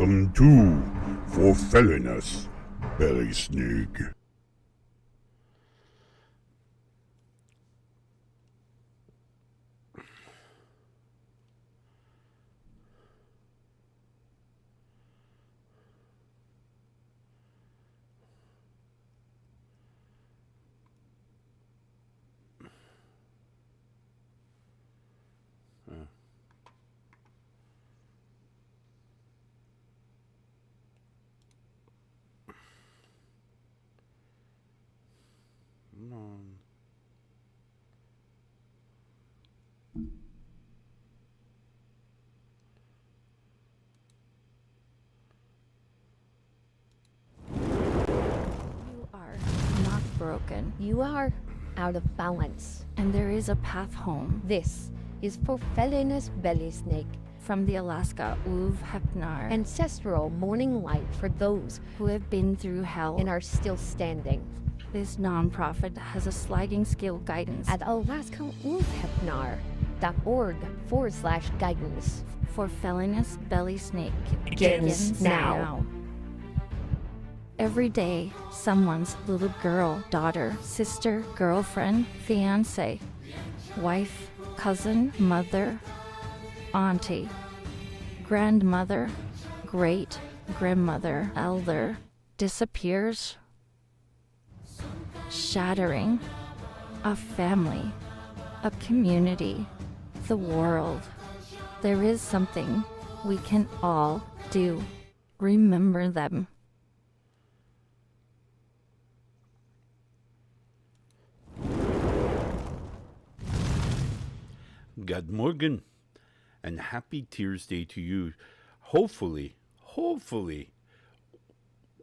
Welcome to For Felliness, Belysning. You are not broken. You are out of balance. And there is a path home. This is For Felliness Belysning, from the Alaska ulfhednar, ancestral morning light for those who have been through hell and are still standing. This nonprofit has a sliding scale guidance at alaskaulfhednar.org/guidance. For Felliness Belysning begins now. Every day, someone's little girl, daughter, sister, girlfriend, fiance, wife, cousin, mother, auntie, grandmother, great-grandmother, elder, disappears, shattering a family, a community, the world. There is something we can all do. Remember them. Good morning and happy Tuesday to you. Hopefully,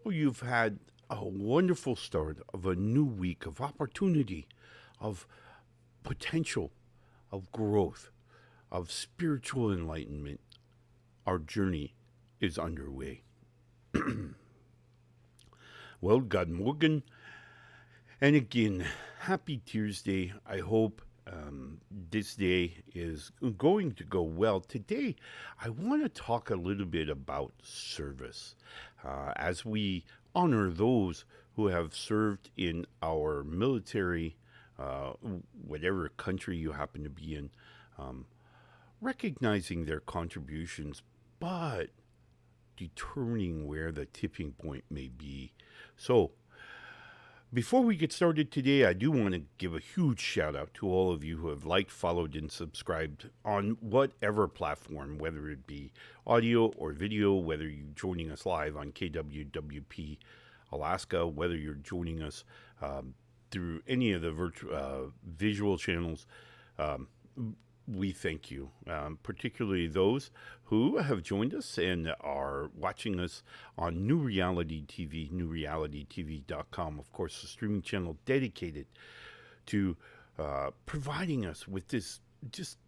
you've had a wonderful start of a new week of opportunity, of potential, of growth, of spiritual enlightenment. Our journey is underway. Well, good morning. And again, happy Tuesday. I hope this day is going to go well. Today, I want to talk a little bit about service as we honor those who have served in our military, whatever country you happen to be in, recognizing their contributions, but determining where the tipping point may be. So, before we get started today, I do want to give a huge shout out to all of you who have liked, followed, and subscribed on whatever platform, whether it be audio or video, whether you're joining us live on KWWP Alaska, whether you're joining us through any of the visual channels. We thank you, particularly those who have joined us and are watching us on New Reality TV, newrealitytv.com, of course, a streaming channel dedicated to providing us with this just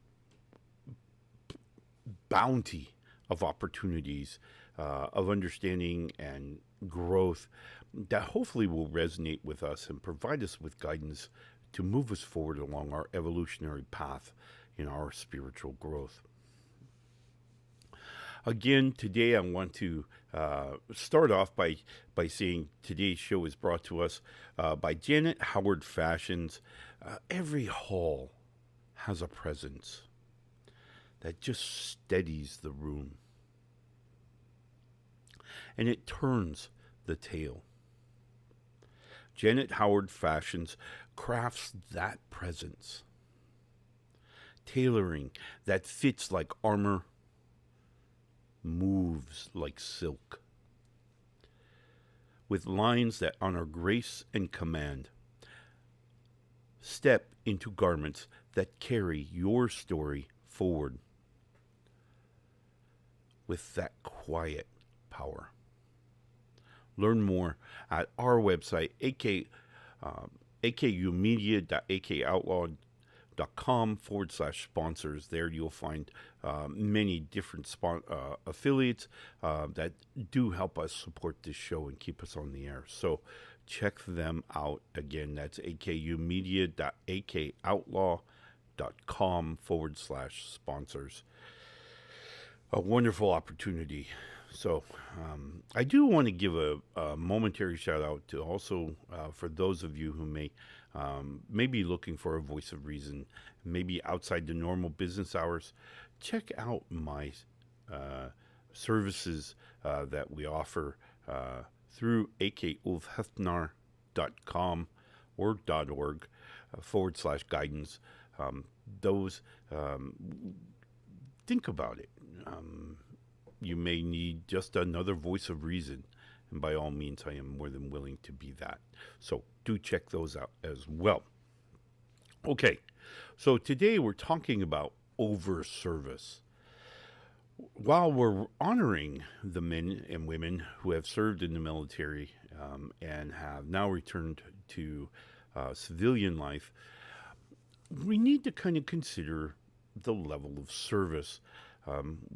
bounty of opportunities, of understanding and growth that hopefully will resonate with us and provide us with guidance to move us forward along our evolutionary path in our spiritual growth. Again, today I want to start off by saying today's show is brought to us by Janet Howard Fashions. Every hall has a presence that just steadies the room, and it turns the tale. Janet Howard Fashions crafts that presence, tailoring that fits like armor, moves like silk, with lines that honor grace and command. Step into garments that carry your story forward with that quiet power. Learn more at our website, akumedia.akoutlaw.com/sponsors. There you'll find many different affiliates that do help us support this show and keep us on the air. So check them out. Again, that's akumedia.akoutlaw.com/sponsors. A wonderful opportunity So I do want to give a momentary shout out to also for those of you who may be looking for a voice of reason, maybe outside the normal business hours. Check out my services that we offer through akulfhednar.com or .org /guidance. Those think about it. You may need just another voice of reason, and by all means, I am more than willing to be that. So do check those out as well. Okay, so today we're talking about over service. While we're honoring the men and women who have served in the military and have now returned to civilian life, we need to kind of consider the level of service.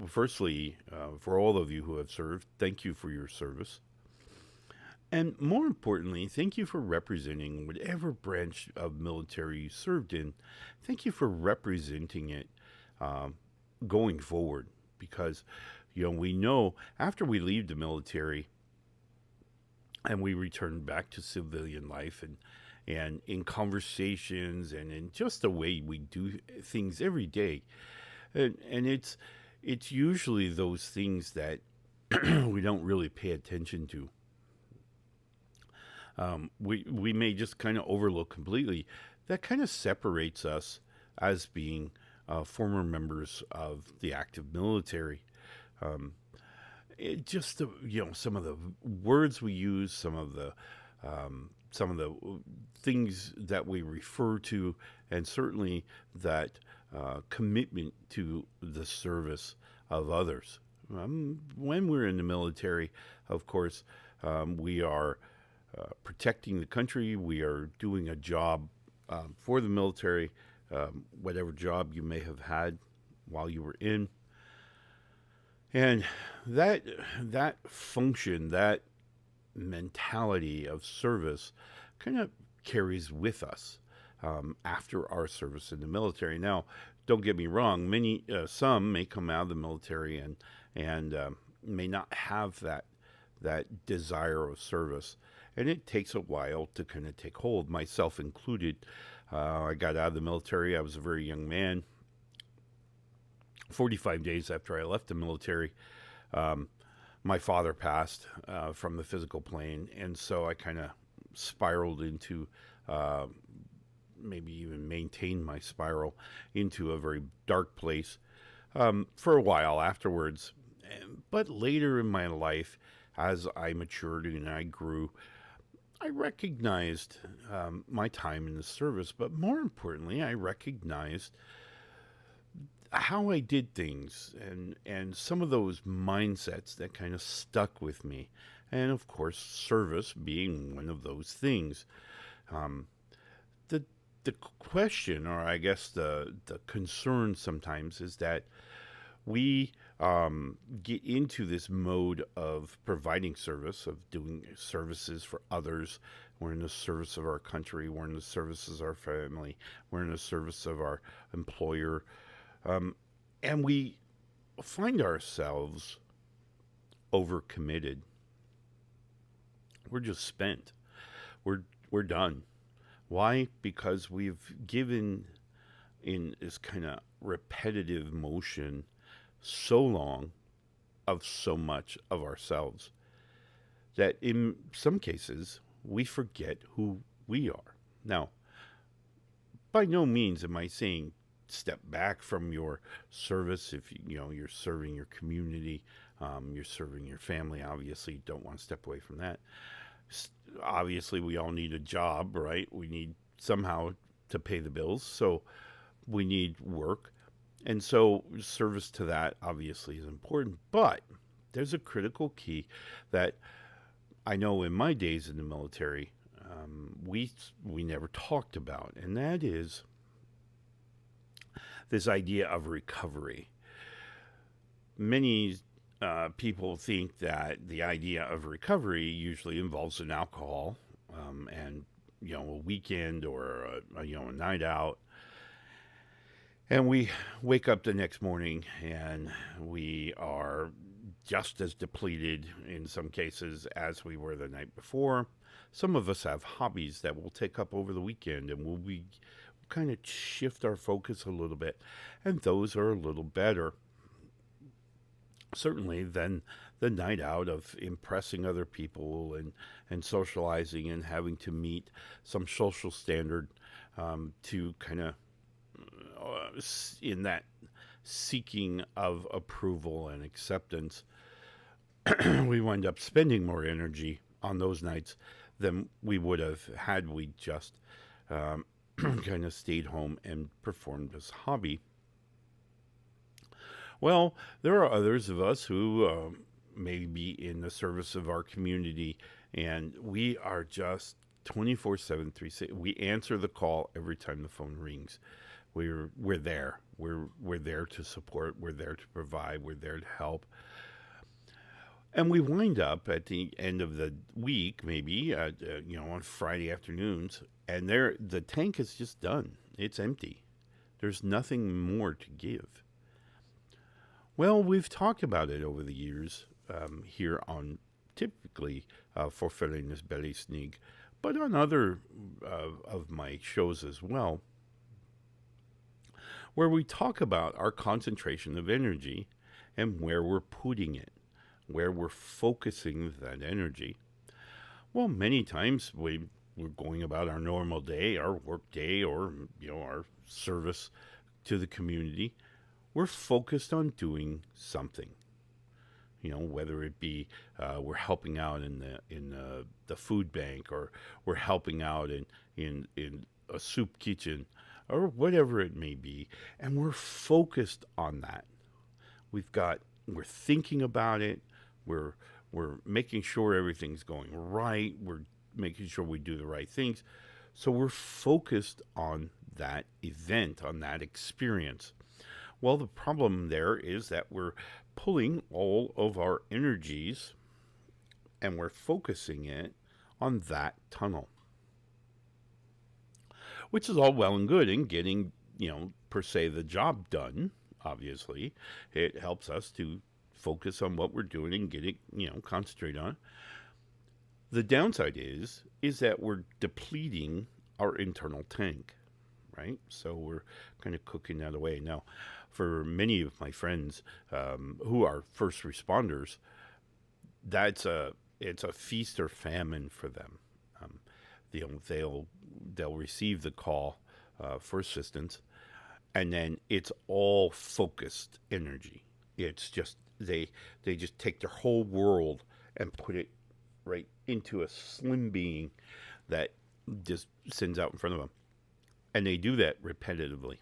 Firstly, for all of you who have served, thank you for your service. And more importantly, thank you for representing whatever branch of military you served in. Thank you for representing it going forward. Because, we know after we leave the military and we return back to civilian life and in conversations and in just the way we do things every day, and it's usually those things that we don't really pay attention to. We may just kind of overlook completely. That kind of separates us as being former members of the active military. Some of the words we use, some of the things that we refer to, and certainly that commitment to the service of others. When we're in the military, of course, we are protecting the country. We are doing a job for the military. Whatever job you may have had while you were in. And that function, that mentality of service kind of carries with us after our service in the military. Now, don't get me wrong, some may come out of the military and may not have that desire of service. And it takes a while to kind of take hold, myself included. I got out of the military. I was a very young man. 45 days after I left the military, my father passed from the physical plane. And so I kind of spiraled into, maybe even maintained my spiral into a very dark place for a while afterwards. But later in my life, as I matured and I grew, I recognized my time in the service, but more importantly, I recognized how I did things and some of those mindsets that kind of stuck with me. And of course, service being one of those things. The question, or I guess the concern sometimes, is that we get into this mode of providing service, of doing services for others. We're in the service of our country. We're in the service of our family. We're in the service of our employer. And we find ourselves overcommitted. We're just spent. We're done. Why? Because we've given in this kind of repetitive motion so long of so much of ourselves that in some cases we forget who we are. Now, by no means am I saying step back from your service. If you're serving your community, you're serving your family, obviously you don't want to step away from that. Obviously we all need a job, right? We need somehow to pay the bills, so we need work. And so service to that obviously is important, but there's a critical key that I know in my days in the military we never talked about, and that is this idea of recovery. Many people think that the idea of recovery usually involves an alcohol and a weekend or a night out. And we wake up the next morning and we are just as depleted in some cases as we were the night before. Some of us have hobbies that we'll take up over the weekend, and we'll be kind of shift our focus a little bit, and those are a little better certainly than the night out of impressing other people and socializing and having to meet some social standard to kind of in that seeking of approval and acceptance. We wind up spending more energy on those nights than we would have had we just kind of stayed home and performed this hobby. Well, there are others of us who may be in the service of our community, and we are just 24/7, 360. We answer the call every time the phone rings. We're there. We're there to support. We're there to provide. We're there to help. And we wind up at the end of the week, maybe on Friday afternoons, and the tank is just done. It's empty. There's nothing more to give. Well, we've talked about it over the years here on typically for Felliness Belysning, but on other of my shows as well, where we talk about our concentration of energy and where we're putting it, where we're focusing that energy. Well, many times we're going about our normal day, our work day, or our service to the community. We're focused on doing something. Whether it be we're helping out in the food bank, or we're helping out in a soup kitchen, or whatever it may be, and we're focused on that. We're thinking about it. We're making sure everything's going right. We're making sure we do the right things. So we're focused on that event, on that experience. Well, the problem there is that we're pulling all of our energies and we're focusing it on that tunnel, which is all well and good in getting, per se, the job done. Obviously, it helps us to focus on what we're doing and get it, concentrate on it. The downside is that we're depleting our internal tank, right? So we're kind of cooking that away. Now, for many of my friends who are first responders, it's a feast or famine for them. They'll receive the call for assistance, and then it's all focused energy. It's just they just take their whole world and put it right into a slim being that just sends out in front of them, and they do that repetitively.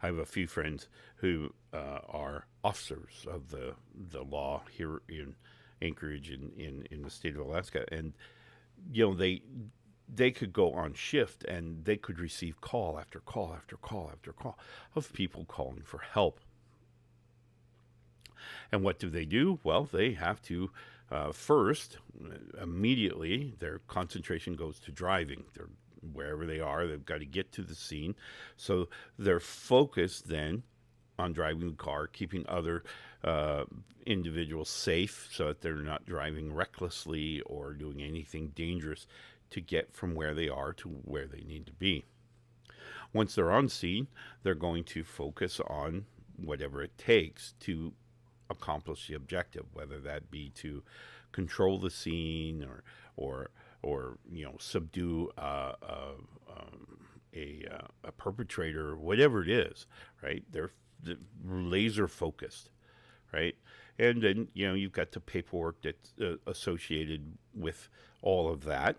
I have a few friends who are officers of the law here in Anchorage in the state of Alaska, and they could go on shift and they could receive call after call after call after call of people calling for help. And what do? Well, they have to first, immediately, their concentration goes to driving. They're wherever they are, they've got to get to the scene. So they're focused then on driving the car, keeping other individuals safe so that they're not driving recklessly or doing anything dangerous to get from where they are to where they need to be. Once they're on scene, they're going to focus on whatever it takes to accomplish the objective, whether that be to control the scene or subdue a perpetrator, whatever it is, right? They're laser focused, right? And then you've got the paperwork that's associated with all of that.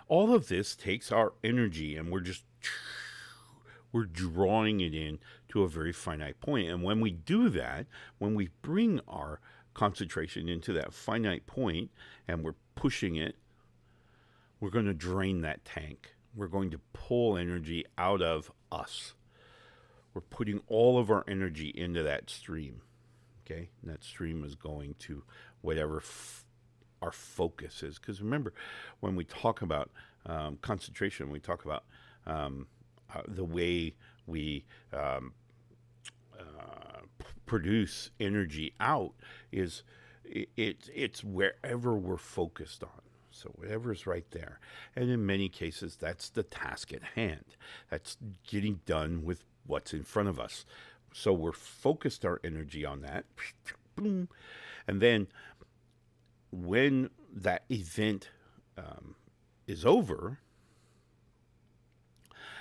All of this takes our energy, and we're drawing it in to a very finite point. And when we do that, when we bring our concentration into that finite point and we're pushing it, we're going to drain that tank. We're going to pull energy out of us. We're putting all of our energy into that stream, okay? And that stream is going to whatever our focus is. Because remember, when we talk about concentration, we talk about the way we produce energy out is it's wherever we're focused on. So whatever's right there. And in many cases, that's the task at hand. That's getting done with what's in front of us. So we're focused our energy on that. Boom. And then when that event is over,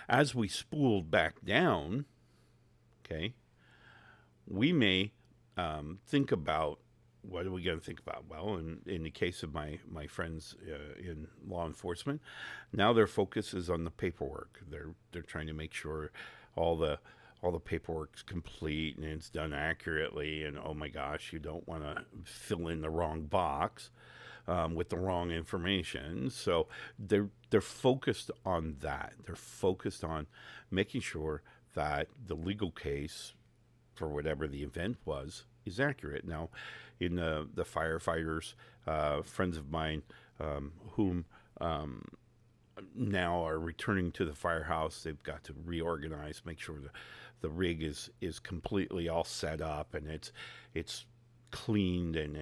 as we spool back down, okay, we may think about, what are we going to think about? Well, in the case of my friends in law enforcement, now their focus is on the paperwork. They're trying to make sure all the paperwork's complete and it's done accurately. And oh my gosh, you don't want to fill in the wrong box with the wrong information. So they're focused on that. They're focused on making sure that the legal case for whatever the event was is accurate. Now, in the firefighters, friends of mine whom now are returning to the firehouse, they've got to reorganize, make sure the rig is completely all set up and it's cleaned and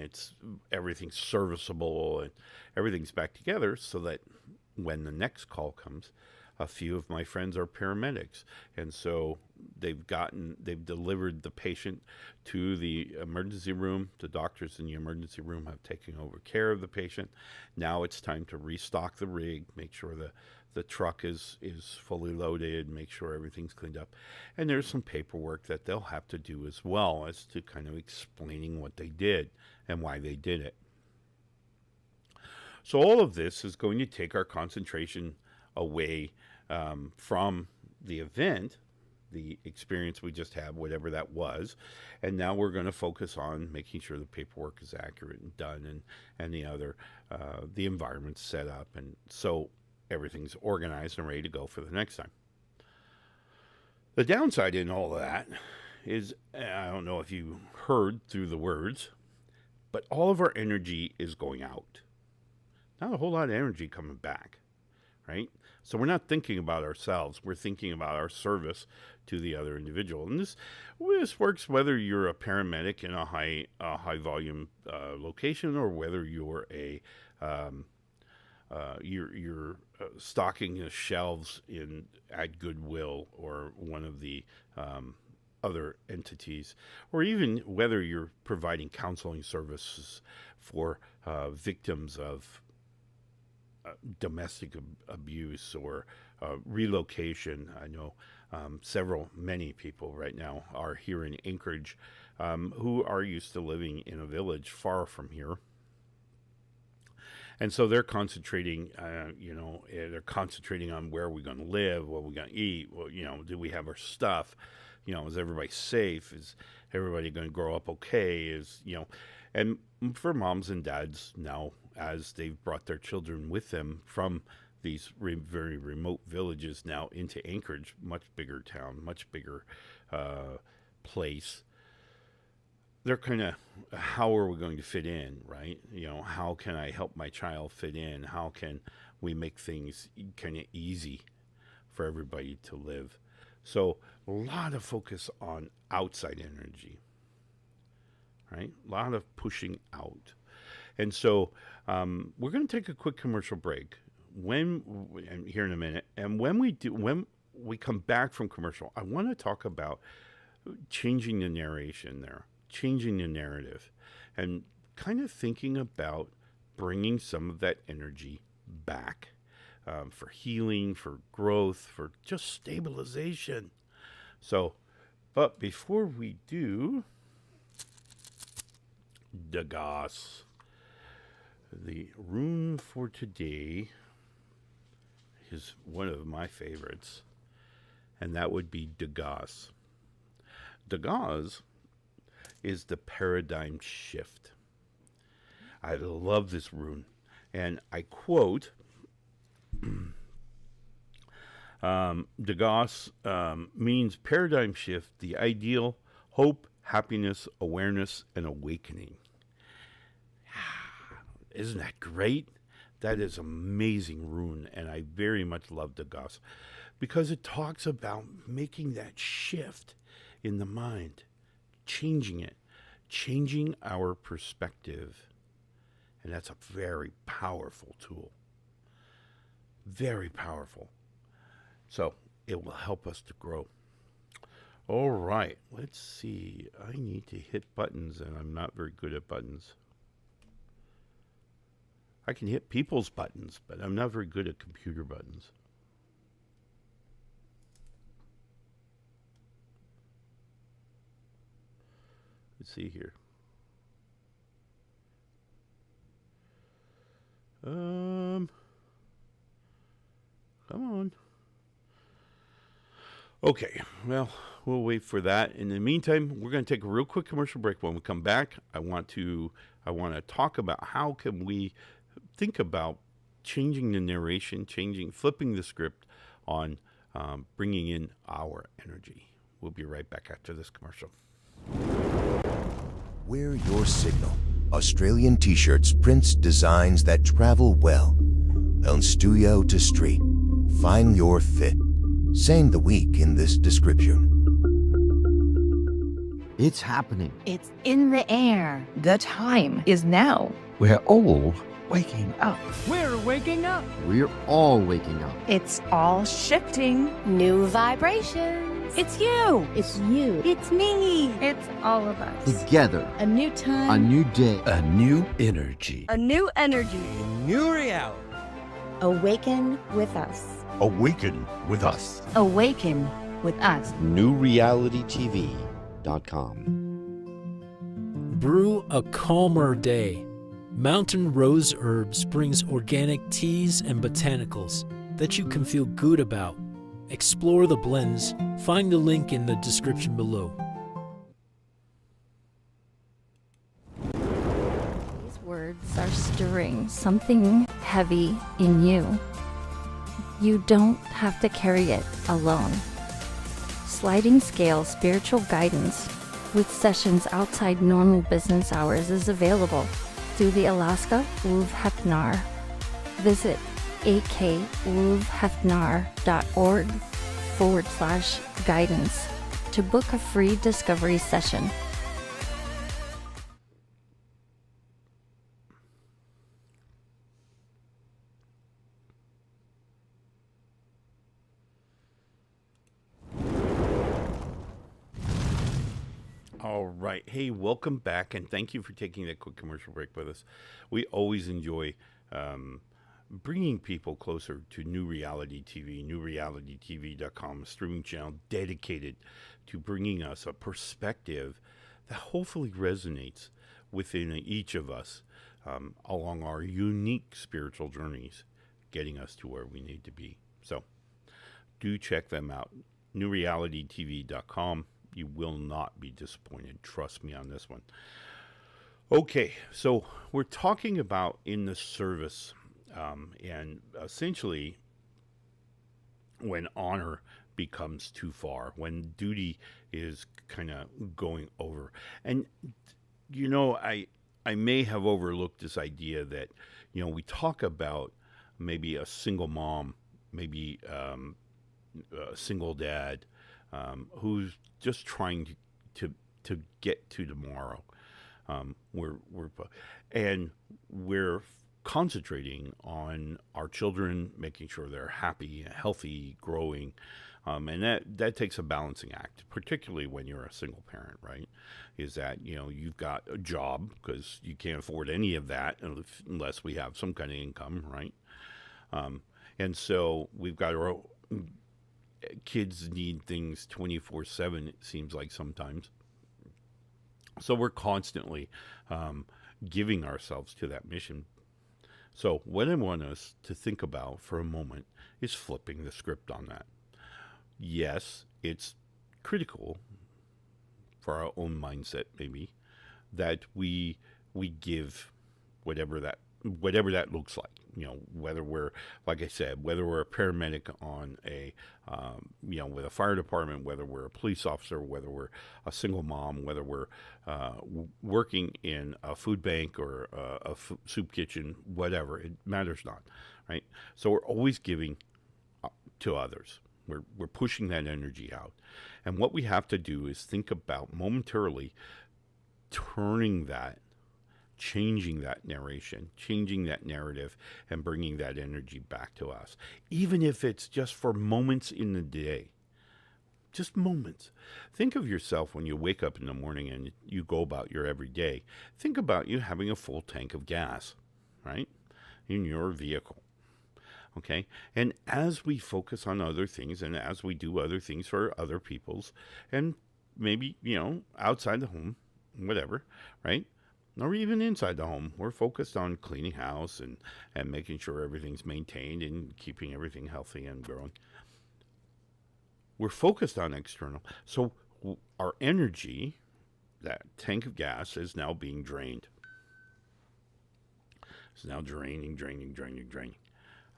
everything's serviceable and everything's back together, so that when the next call comes, a few of my friends are paramedics, and so they've delivered the patient to the emergency room. The doctors in the emergency room have taken over care of the patient. Now it's time to restock the rig, make sure the truck is fully loaded, make sure everything's cleaned up. And there's some paperwork that they'll have to do as well, as to kind of explaining what they did and why they did it. So all of this is going to take our concentration away from the event, the experience we just had, whatever that was, and now we're going to focus on making sure the paperwork is accurate and done, and the environment's set up, and so everything's organized and ready to go for the next time. The downside in all of that is, I don't know if you heard through the words, but all of our energy is going out. Not a whole lot of energy coming back, right? So we're not thinking about ourselves. We're thinking about our service to the other individual. And this works whether you're a paramedic in a high volume location, or whether you're you're stocking the shelves at Goodwill or one of the other entities, or even whether you're providing counseling services for victims of domestic abuse or relocation. I know many people right now are here in Anchorage who are used to living in a village far from here. And so they're concentrating, they're concentrating on where we're going to live, what we're going to eat, do we have our stuff, is everybody safe, is everybody going to grow up okay, and for moms and dads now, as they've brought their children with them from these very remote villages now into Anchorage, much bigger town, much bigger place, they're kind of, how are we going to fit in, right? How can I help my child fit in? How can we make things kind of easy for everybody to live? So a lot of focus on outside energy, right? A lot of pushing out. And so we're going to take a quick commercial break here in a minute. And when we come back from commercial, I want to talk about changing the narration there, changing the narrative, and kind of thinking about bringing some of that energy back for healing, for growth, for just stabilization. So, but before we do, Dagos. The rune for today is one of my favorites, and that would be Dagos. Dagos is the paradigm shift. I love this rune, and I quote, Dagos means paradigm shift, the ideal, hope, happiness, awareness, and awakening. Isn't that great? That is amazing rune, and I very much love Dagos because it talks about making that shift in the mind, changing it, changing our perspective. And that's a very powerful tool. Very powerful. So it will help us to grow. All right, let's see. I need to hit buttons, and I'm not very good at buttons. I can hit people's buttons, but I'm not very good at computer buttons. Let's see here. Come on. Okay, well, we'll wait for that. In the meantime, we're going to take a real quick commercial break. When we come back, I want to talk about how can we think about changing the narration, flipping the script on bringing in our energy. We'll be right back after this commercial. Wear your signal. Australian t-shirts, prints, designs that travel well. On studio to street. Find your fit. Saying the week in this description. It's happening. It's in the air. The time is now. We're all waking up. We're waking up. We're all waking up. It's all shifting. New vibrations. It's you. It's you. It's me. It's all of us. Together. A new time. A new day. A new energy. A new energy. A new reality. Awaken with us. Awaken with us. Awaken with us. NewRealityTV.com. Brew a calmer day. Mountain Rose Herbs brings organic teas and botanicals that you can feel good about. Explore the blends. Find the link in the description below. These words are stirring something heavy in you. You don't have to carry it alone. Sliding Scale Spiritual Guidance with sessions outside normal business hours is available through the Alaska ulfhednar. Visit akulfhednar.org/guidance to book a free discovery session. All right. Hey, welcome back, and thank you for taking that quick commercial break with us. We always enjoy bringing people closer to New Reality TV, newrealitytv.com, a streaming channel dedicated to bringing us a perspective that hopefully resonates within each of us along our unique spiritual journeys, getting us to where we need to be. So do check them out, newrealitytv.com. You will not be disappointed. Trust me on this one. Okay, so we're talking about in the service, and essentially when honor becomes too far, when duty is kind of going over. And, you know, I may have overlooked this idea that, you know, we talk about maybe a single mom, maybe a single dad, who's just trying to get to tomorrow. We're concentrating on our children, making sure they're happy, healthy, growing, and that takes a balancing act, particularly when you're a single parent, right? Is that, you know, you've got a job because you can't afford any of that unless we have some kind of income, right? And so we've got our kids need things 24/7, it seems like sometimes. So we're constantly giving ourselves to that mission. So what I want us to think about for a moment is flipping the script on that. Yes, it's critical for our own mindset, maybe, that we give whatever that looks like. You know, whether we're, like I said, whether we're a paramedic on a, with a fire department, whether we're a police officer, whether we're a single mom, whether we're working in a food bank or a soup kitchen, whatever, it matters not, right? So we're always giving to others. We're pushing that energy out. And what we have to do is think about momentarily turning that, changing that narration, changing that narrative, and bringing that energy back to us. Even if it's just for moments in the day. Just moments. Think of yourself when you wake up in the morning and you go about your everyday. Think about you having a full tank of gas, right, in your vehicle. Okay? And as we focus on other things and as we do other things for other people's, and maybe, outside the home, whatever, right? Or even inside the home, we're focused on cleaning house and making sure everything's maintained and keeping everything healthy and growing. We're focused on external. So our energy, that tank of gas, is now being drained. It's now draining.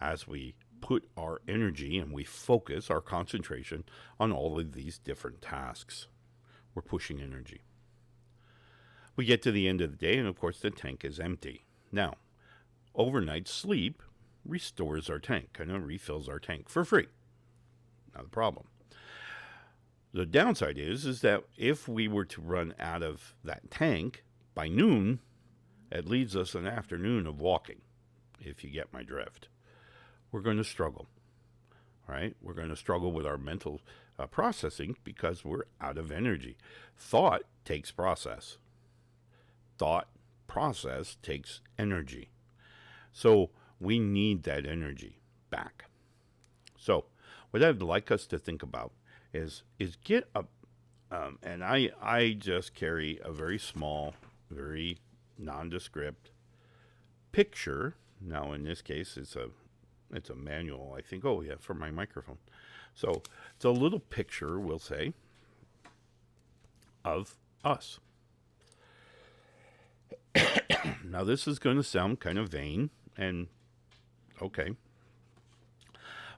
As we put our energy and we focus our concentration on all of these different tasks, we're pushing energy. We get to the end of the day, and of course the tank is empty. Now, overnight sleep restores our tank, kind of refills our tank for free. Not a problem. The downside is that if we were to run out of that tank by noon, it leaves us an afternoon of walking, if you get my drift. We're going to struggle, right? We're going to struggle with our mental processing because we're out of energy. Thought takes process. Thought process takes energy. So we need that energy back. So what I'd like us to think about is get up, and I just carry a very small, very nondescript picture. Now in this case, it's a manual, I think. Oh yeah, for my microphone. So it's a little picture, we'll say, of us. Now this is going to sound kind of vain, and okay,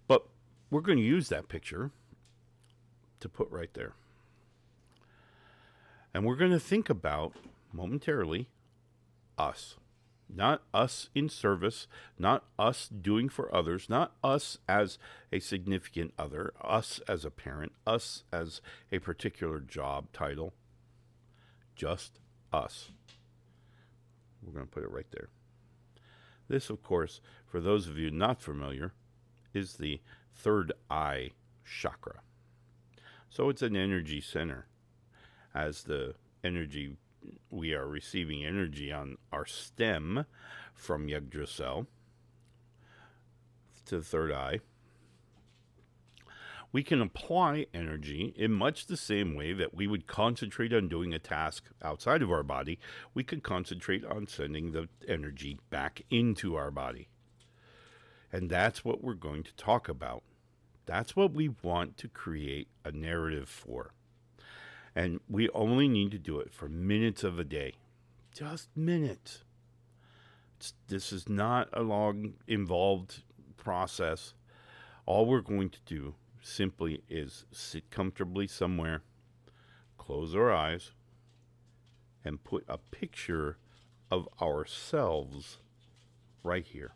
but we're going to use that picture to put right there. And we're going to think about, momentarily, us. Not us in service, not us doing for others, not us as a significant other, us as a parent, us as a particular job title. Just us. We're going to put it right there. This, of course, for those of you not familiar, is the third eye chakra. So it's an energy center. As the energy, we are receiving energy on our stem from Yggdrasil to the third eye. We can apply energy in much the same way that we would concentrate on doing a task outside of our body. We could concentrate on sending the energy back into our body. And that's what we're going to talk about. That's what we want to create a narrative for. And we only need to do it for minutes of a day. Just minutes. This is not a long, involved process. All we're going to do simply is sit comfortably somewhere, close our eyes, and put a picture of ourselves right here.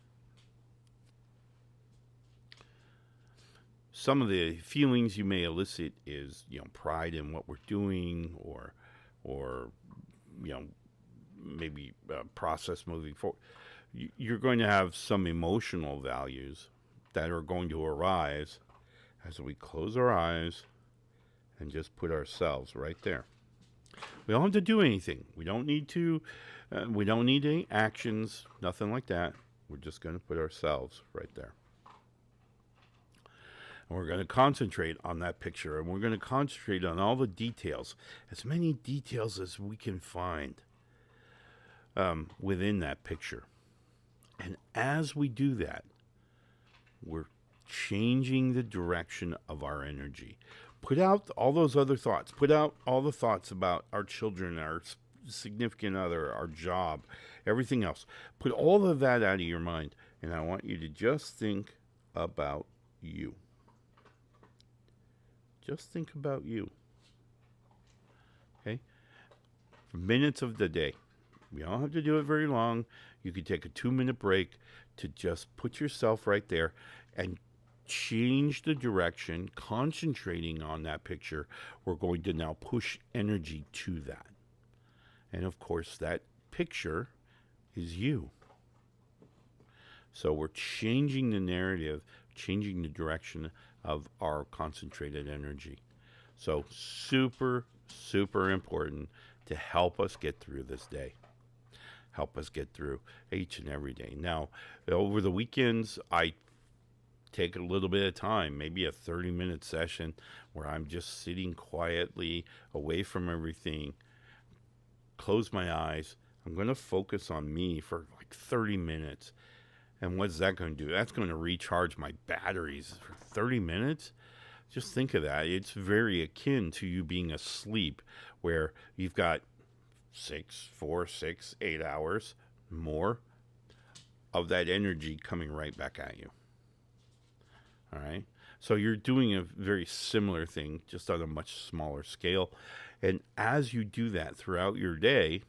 Some of the feelings you may elicit is, pride in what we're doing, or maybe process moving forward. You're going to have some emotional values that are going to arise as we close our eyes and just put ourselves right there. We don't have to do anything. We don't need to. We don't need any actions. Nothing like that. We're just going to put ourselves right there. And we're going to concentrate on that picture, and we're going to concentrate on all the details, as many details as we can find within that picture. And as we do that, we're changing the direction of our energy. Put out all those other thoughts. Put out all the thoughts about our children, our significant other, our job, everything else. Put all of that out of your mind, and I want you to just think about you. Just think about you. Okay? For minutes of the day. You don't have to do it very long. You could take a 2-minute break to just put yourself right there and change the direction, concentrating on that picture. We're going to now push energy to that. And of course, that picture is you. So we're changing the narrative, changing the direction of our concentrated energy. So super, super important to help us get through this day. Help us get through each and every day. Now, over the weekends, I take a little bit of time, maybe a 30-minute session where I'm just sitting quietly away from everything, close my eyes. I'm going to focus on me for like 30 minutes. And what's that going to do? That's going to recharge my batteries for 30 minutes. Just think of that. It's very akin to you being asleep, where you've got 4, 6, 8 hours more of that energy coming right back at you. All right. So you're doing a very similar thing, just on a much smaller scale. And as you do that throughout your day,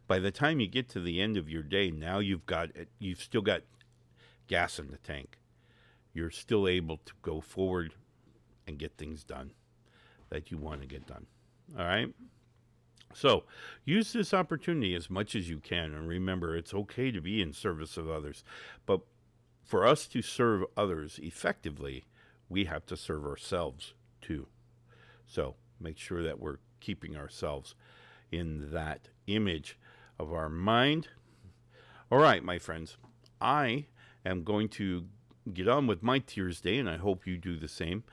by the time you get to the end of your day, now you've still got gas in the tank. You're still able to go forward and get things done that you want to get done. All right. So use this opportunity as much as you can. And remember, it's okay to be in service of others. But for us to serve others effectively, we have to serve ourselves too. So make sure that we're keeping ourselves in that image of our mind. All right, my friends, I am going to get on with my Tears Day, and I hope you do the same.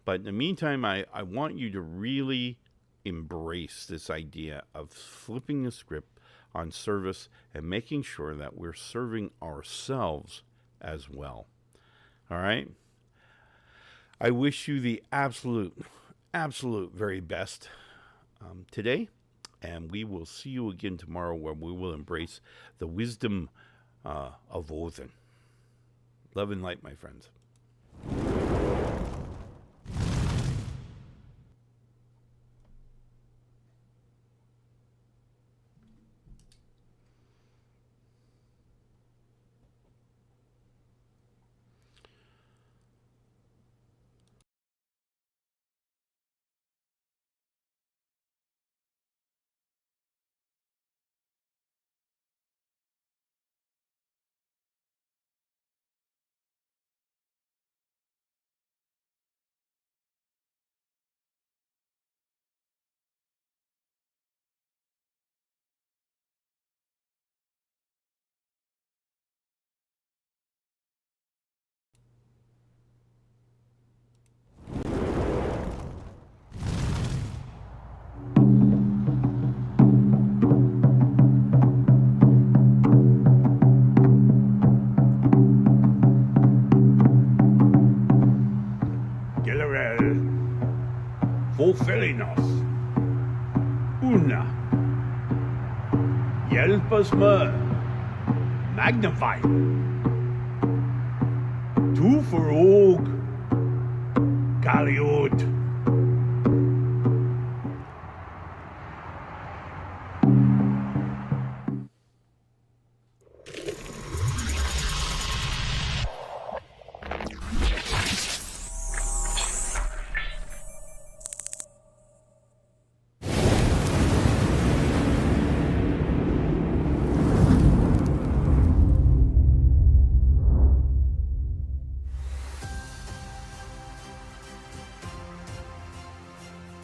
But in the meantime, I want you to really embrace this idea of flipping the script on service and making sure that we're serving ourselves as well. All right? I wish you the absolute very best today. And we will see you again tomorrow, where we will embrace the wisdom of Odin. Love and light, my friends. Fulfillinos. Una. Hjälp oss med. Magnify. Tu för og. Kaliot.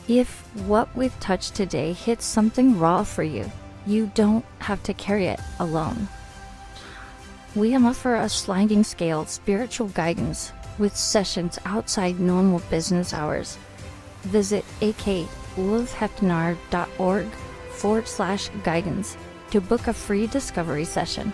If what we've touched today hits something raw for you, you don't have to carry it alone. We offer a sliding scale spiritual guidance with sessions outside normal business hours. Visit akulfhednar.org/guidance to book a free discovery session.